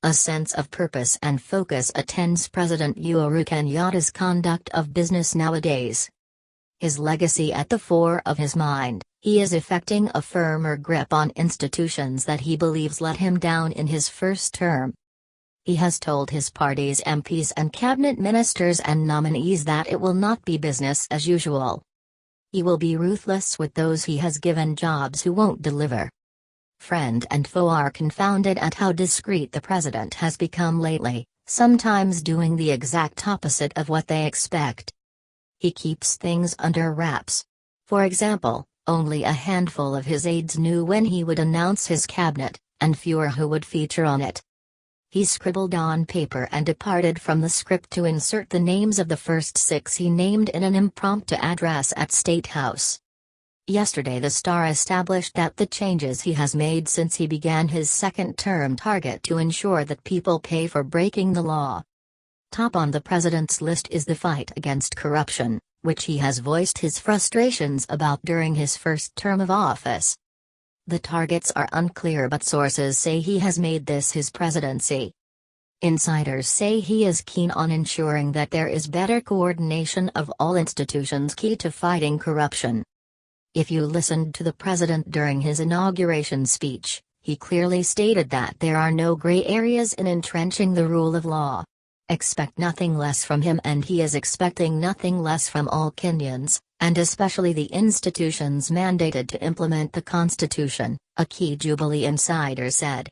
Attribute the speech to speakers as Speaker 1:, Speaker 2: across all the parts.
Speaker 1: A sense of purpose and focus attends President Uhuru Kenyatta's conduct of business nowadays. His legacy at the fore of his mind, he is effecting a firmer grip on institutions that he believes let him down in his first term. He has told his party's MPs and cabinet ministers and nominees that it will not be business as usual. He will be ruthless with those he has given jobs who won't deliver. Friend and foe are confounded at how discreet the president has become lately, sometimes doing the exact opposite of what they expect. He keeps things under wraps. For example, only a handful of his aides knew when he would announce his cabinet, and fewer who would feature on it. He scribbled on paper and departed from the script to insert the names of the first 6 he named in an impromptu address at State House. Yesterday the star established that the changes he has made since he began his second term target to ensure that people pay for breaking the law. Top on the president's list is the fight against corruption, which he has voiced his frustrations about during his first term of office. The targets are unclear, but sources say he has made this his presidency. Insiders say he is keen on ensuring that there is better coordination of all institutions key to fighting corruption. If you listened to the president during his inauguration speech, he clearly stated that there are no gray areas in entrenching the rule of law. Expect nothing less from him, and he is expecting nothing less from all Kenyans, and especially the institutions mandated to implement the Constitution, a key Jubilee insider said.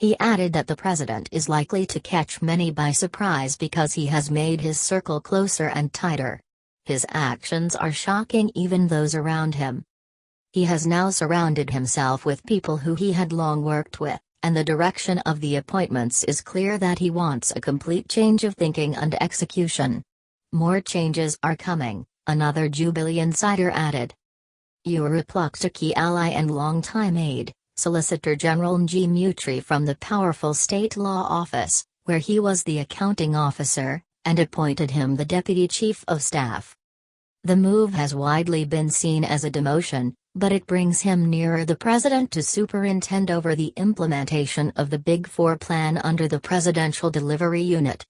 Speaker 1: He added that the president is likely to catch many by surprise because he has made his circle closer and tighter. His actions are shocking even those around him. He has now surrounded himself with people who he had long worked with, and the direction of the appointments is clear that he wants a complete change of thinking and execution. More changes are coming, another Jubilee insider added. Uhuru plucked a key ally and longtime aide, Solicitor General Nji Mutri, from the powerful State Law Office, where he was the accounting officer, and appointed him the Deputy Chief of Staff. The move has widely been seen as a demotion, but it brings him nearer the president to superintend over the implementation of the Big Four plan under the Presidential Delivery Unit.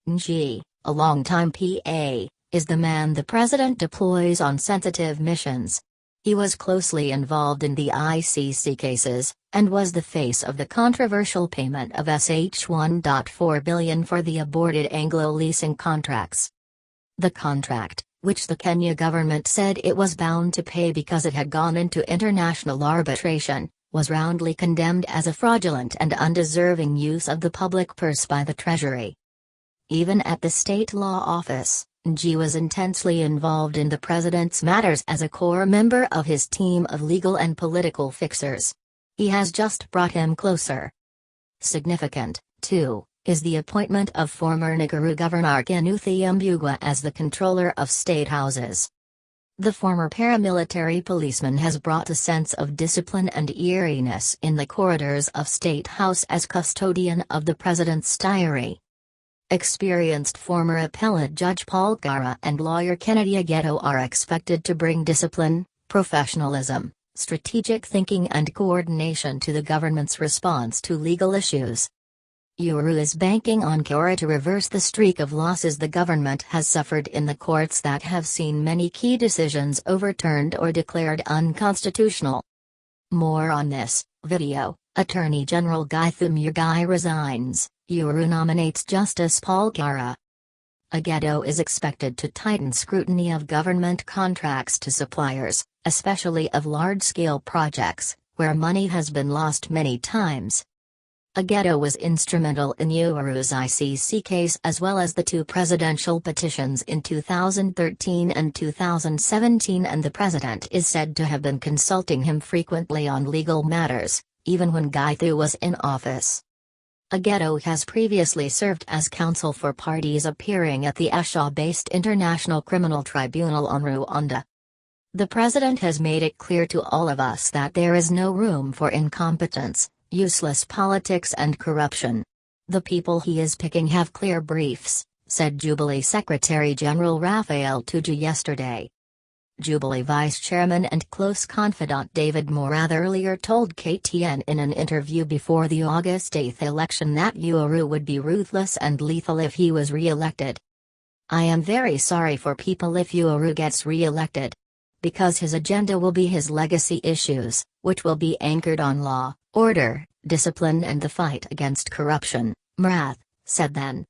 Speaker 1: Nji, a longtime PA, is the man the president deploys on sensitive missions. He was closely involved in the ICC cases, and was the face of the controversial payment of Sh1.4 billion for the aborted Anglo leasing contracts. The contract, which the Kenya government said it was bound to pay because it had gone into international arbitration, was roundly condemned as a fraudulent and undeserving use of the public purse by the Treasury. Even at the State Law Office, Nji was intensely involved in the president's matters as a core member of his team of legal and political fixers. He has just brought him closer. Significant, too, is the appointment of former Nakuru Governor Kinuthia Mbugua as the Controller of State Houses. The former paramilitary policeman has brought a sense of discipline and eeriness in the corridors of State House as custodian of the president's diary. Experienced former appellate Judge Paul Gara and lawyer Kennedy Ageto are expected to bring discipline, professionalism, strategic thinking and coordination to the government's response to legal issues. Uhuru is banking on Kora to reverse the streak of losses the government has suffered in the courts that have seen many key decisions overturned or declared unconstitutional. More on this video. Attorney General Githu Muigai resigns, Uhuru nominates Justice Paul Gara. Ageto is expected to tighten scrutiny of government contracts to suppliers, especially of large-scale projects, where money has been lost many times. Ageto was instrumental in Uhuru's ICC case as well as the 2 presidential petitions in 2013 and 2017, and the president is said to have been consulting him frequently on legal matters, even when Githu was in office. Ageto has previously served as counsel for parties appearing at the Arusha-based International Criminal Tribunal on Rwanda. The president has made it clear to all of us that there is no room for incompetence, useless politics and corruption. The people he is picking have clear briefs, said Jubilee Secretary General Raphael Tuju yesterday. Jubilee Vice Chairman and close confidant David Morath earlier told KTN in an interview before the August 8 election that Uhuru would be ruthless and lethal if he was re-elected. "I am very sorry for people if Uhuru gets re-elected. Because his agenda will be his legacy issues, which will be anchored on law, order, discipline and the fight against corruption," Morath said then.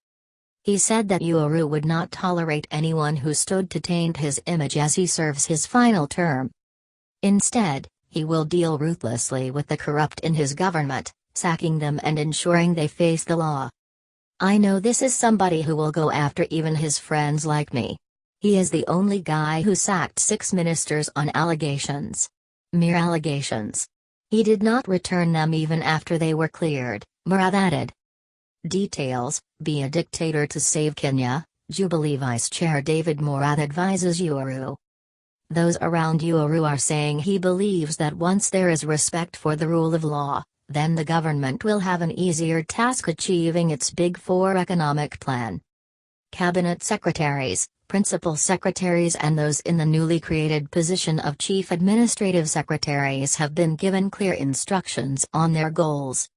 Speaker 1: He said that Uhuru would not tolerate anyone who stood to taint his image as he serves his final term. Instead, he will deal ruthlessly with the corrupt in his government, sacking them and ensuring they face the law. "I know this is somebody who will go after even his friends like me. He is the only guy who sacked 6 ministers on allegations. Mere allegations. He did not return them even after they were cleared," Morath added. Details: "Be a dictator to save Kenya," Jubilee Vice Chair David Morath advises Uhuru. Those around Uhuru are saying he believes that once there is respect for the rule of law, then the government will have an easier task achieving its Big Four economic plan. Cabinet secretaries, principal secretaries and those in the newly created position of chief administrative secretaries have been given clear instructions on their goals.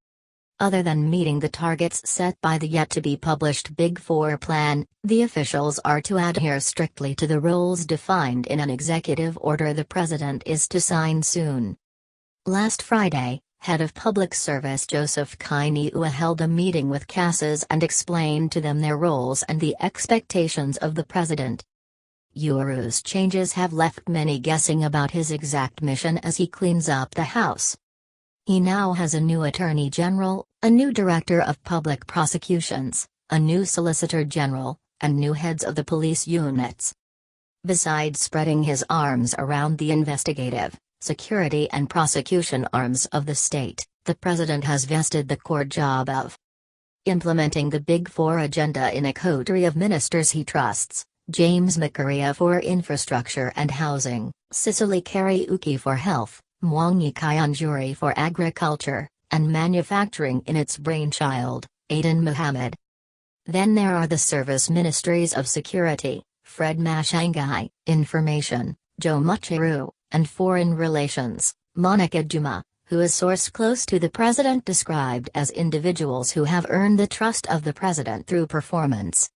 Speaker 1: Other than meeting the targets set by the yet-to-be-published Big Four plan, the officials are to adhere strictly to the roles defined in an executive order the president is to sign soon. Last Friday, Head of Public Service Joseph Kainiua held a meeting with CASAs and explained to them their roles and the expectations of the president. Uhuru's changes have left many guessing about his exact mission as he cleans up the house. He now has a new Attorney General, a new Director of Public Prosecutions, a new Solicitor General, and new heads of the police units. Besides spreading his arms around the investigative, security and prosecution arms of the state, the president has vested the core job of implementing the Big Four agenda in a coterie of ministers he trusts: James Macharia for infrastructure and housing, Cicely Kariuki for health, Mwangi Kianjuri for agriculture, and manufacturing in its brainchild, Aden Mohammed. Then there are the service ministries of security, Fred Mashangai, information, Joe Mucheru, and foreign relations, Monica Juma, who a source close to the president described as individuals who have earned the trust of the president through performance.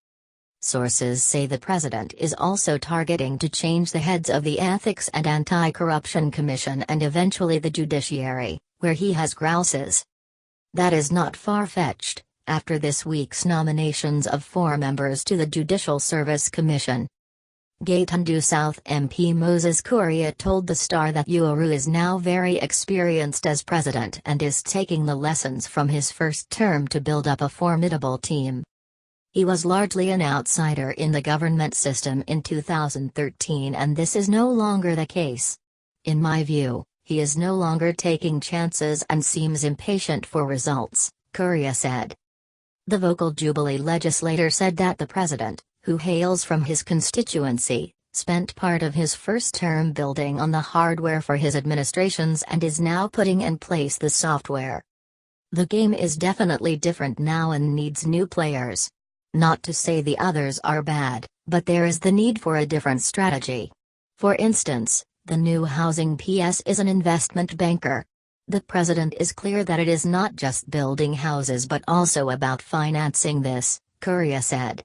Speaker 1: Sources say the president is also targeting to change the heads of the Ethics and Anti-Corruption Commission and eventually the judiciary, where he has grouses. That is not far-fetched, after this week's nominations of 4 members to the Judicial Service Commission. Gatundu South MP Moses Kuria told the Star that Uhuru is now very experienced as president and is taking the lessons from his first term to build up a formidable team. He was largely an outsider in the government system in 2013 and this is no longer the case. In my view, he is no longer taking chances and seems impatient for results, Kuria said. The vocal Jubilee legislator said that the president, who hails from his constituency, spent part of his first term building on the hardware for his administrations and is now putting in place the software. The game is definitely different now and needs new players. Not to say the others are bad, but there is the need for a different strategy. For instance, the new housing PS is an investment banker. The president is clear that it is not just building houses but also about financing this, Kuria said.